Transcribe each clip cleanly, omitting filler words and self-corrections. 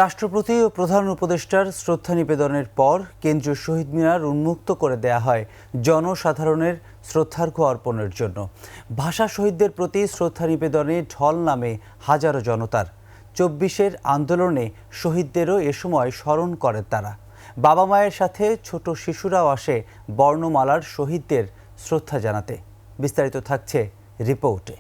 রাষ্ট্রপতি ও প্রধান উপদেষ্টার শ্রদ্ধা নিবেদনের পর কেন্দ্রীয় শহীদ মিনার উন্মুক্ত করে দেয়া হয় জনসাধারণের শ্রদ্ধার্ঘ্য অর্পণের জন্য। ভাষা শহীদদের প্রতি শ্রদ্ধা নিবেদনে ঢল নামে হাজারো জনতার। ২৪-এর আন্দোলনে শহীদদেরও এ সময় স্মরণ করেন তারা। বাবা মায়ের সাথে ছোট শিশুরাও আসে বর্ণমালার শহীদদের শ্রদ্ধা জানাতে। বিস্তারিত থাকছে রিপোর্টে।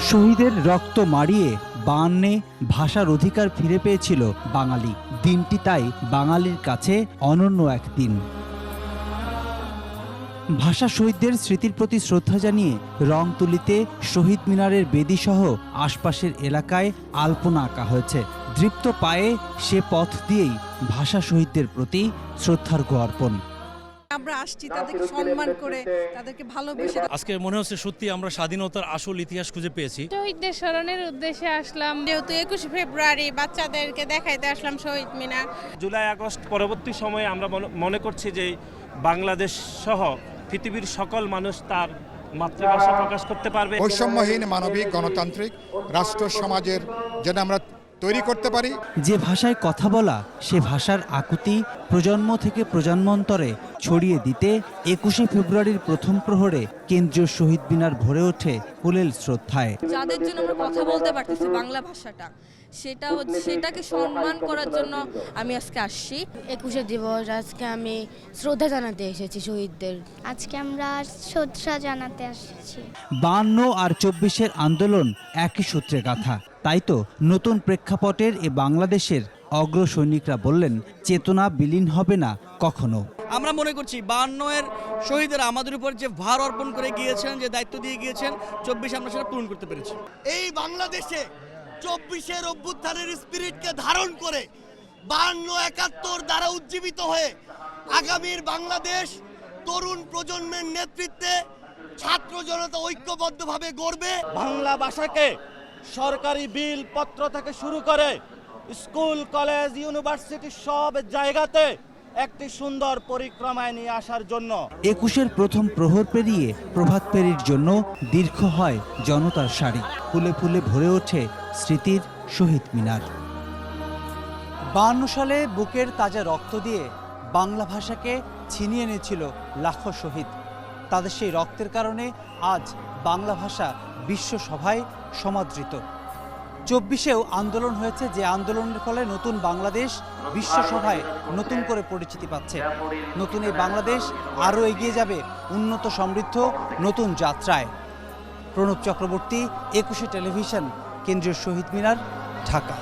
শহীদের রক্ত মাড়িয়ে ৫২-এ ভাষার অধিকার ফিরে পেয়েছিল বাঙালি। দিনটি তাই বাঙালির কাছে অনন্য এক দিন। ভাষা শহীদদের স্মৃতির প্রতি শ্রদ্ধা জানিয়ে রংতুলিতে শহীদ মিনারের বেদিসহ আশপাশের এলাকায় আলপনা আঁকা হয়েছে। দৃপ্ত পায়ে সে পথ দিয়েই ভাষা শহীদদের প্রতি শ্রদ্ধার্ঘ্য অর্পণ। আমরা আসছি তাদেরকে সম্মান করে, তাদেরকে ভালোবেসে। আজকে মনে হচ্ছে সত্যি আমরা স্বাধীনতার আসল ইতিহাস খুঁজে পেয়েছি। শহীদদের স্মরণের উদ্দেশ্যে আসলাম। যেহেতু ২১ ফেব্রুয়ারি বাচ্চাদেরকে দেখাইতে আসলাম শহীদ মিনার। জুলাই আগস্ট পরবর্তী সময়ে আমরা মনে করছি যে বাংলাদেশ সহ পৃথিবীর সকল মানুষ তার মাতৃভাষা প্রকাশ করতে পারবে। বৈষম্যহীন মানবিক গণতান্ত্রিক রাষ্ট্র সমাজের যেন আমরা তৈরি করতে পারি। যে ভাষায় কথা বলা, সে ভাষার আকুতি প্রজন্ম থেকে প্রজন্মান্তরে ছড়িয়ে দিতে ২১শে ফেব্রুয়ারির প্রথম প্রহরে কেন্দ্রীয় শহীদ মিনার ভরে ওঠে হুলেল শ্রদ্ধায়। যাদের জন্য আমরা কথা বলতে পারতেছি বাংলা ভাষাটা, সেটাকে সম্মান করার জন্য আমি আজকে আসছি। ২১শে দিবস, আজকে আমি শ্রদ্ধা জানাতে এসেছি শহীদদের। আজকে আমরা শ্রদ্ধা জানাতে আসছি। ৫২ আর ২৪-এর আন্দোলন একই সূত্রে গাঁথা। তাই তো নতুন প্রেক্ষাপটের এ বাংলাদেশের অগ্রসৈনিকরা বললেন, চেতনা বিলীন হবে না কখনো। আমরা মনে করছি ৫২-এর শহীদরা আমাদের উপর যে ভার অর্পণ করে গিয়েছেন, যে দায়িত্ব দিয়ে গিয়েছেন, ২৪ আমরা সেটা পূরণ করতে পেরেছি। এই বাংলাদেশে ২৪-এর অভ্যুত্থানের স্পিরিটকে ধারণ করে ৫২-৭১ দ্বারা উজ্জীবিত হয়ে আগামীর বাংলাদেশ তরুণ প্রজন্মের নেতৃত্বে ছাত্র জনতা ঐক্যবদ্ধভাবে গড়বে। বাংলা ভাষাকে সরকারি বিল পত্র থেকে শুরু করে স্কুল, কলেজ, ইউনিভার্সিটি সব জায়গাতে একটি সুন্দর পরিক্রমায় নিয়ে আসার জন্য ২১-এর প্রথম প্রহর পেরিয়ে প্রভাত ফেরির জন্য দীর্ঘ হয় জনতার সারি। ফুলে ফুলে ভরে ওঠে স্মৃতির শহীদ মিনার। ৫২ সালে বুকের তাজা রক্ত দিয়ে বাংলা ভাষাকে ছিনিয়ে এনেছিল লাখো শহীদ। তাদের সেই রক্তের কারণে আজ বাংলা ভাষা বিশ্ব সভায় সমাদৃত। ২৪-এও আন্দোলন হয়েছে, যে আন্দোলনের ফলে নতুন বাংলাদেশ বিশ্ব সভায় নতুন করে পরিচিতি পাচ্ছে। নতুন এই বাংলাদেশ আরও এগিয়ে যাবে উন্নত সমৃদ্ধ নতুন যাত্রায়। প্রণব চক্রবর্তী, ২১শে টেলিভিশন, কেন্দ্রীয় শহীদ মিনার, ঢাকা।